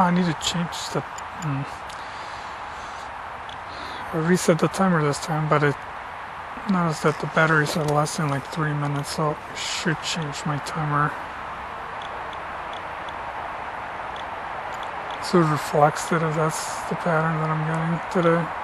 I need to change the... I reset the timer this time, but it noticed that the batteries are less than like 3 minutes, so I should change my timer. So it reflects it if that's the pattern that I'm getting today.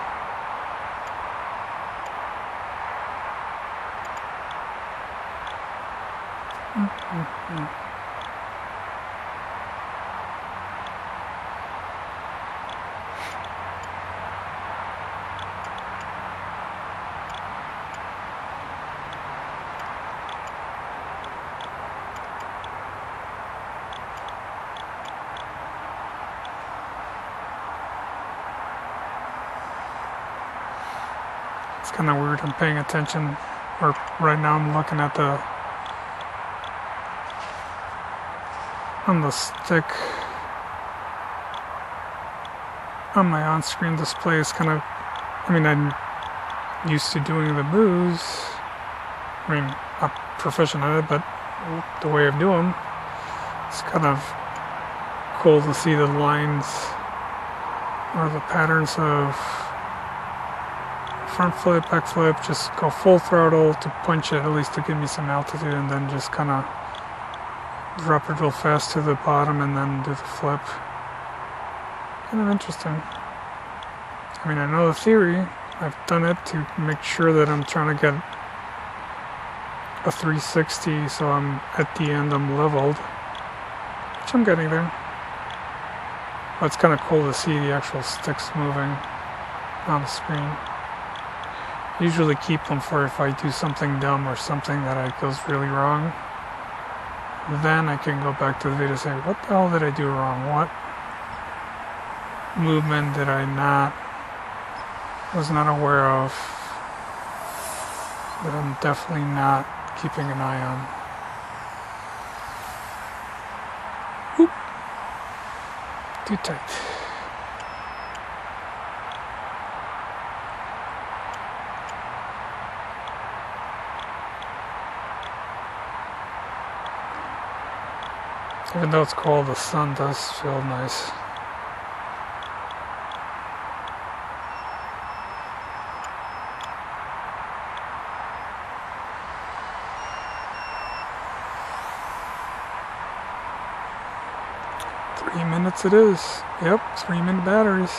It's kind of weird. I'm paying attention, or right now I'm looking at on the stick on my on-screen display. Is kind of, I mean, I'm used to doing the moves. I mean, I'm proficient at it, but the way I do them, it's kind of cool to see the lines or the patterns of front flip, back flip, just go full throttle to punch it, at least to give me some altitude, and then just kind of drop it real fast to the bottom and then do the flip. Kind of interesting. I mean, I know the theory. I've done it to make sure that I'm trying to get a 360, so I'm at the end, I'm leveled, which I'm getting there. But it's kind of cool to see the actual sticks moving on the screen. Usually keep them for if I do something dumb or something that goes really wrong. Then I can go back to the video and say, what the hell did I do wrong? What movement did I was not aware of, that I'm definitely not keeping an eye on. Whoop. Too tight. Even though it's cold, the sun does feel nice. It is. Yep, 3-minute batteries.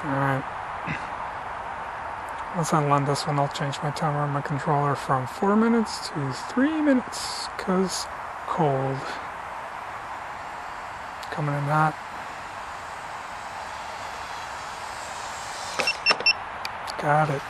Alright. Once I land this one, I'll change my timer on my controller from 4 minutes to 3 minutes, because cold. Coming in hot. Got it.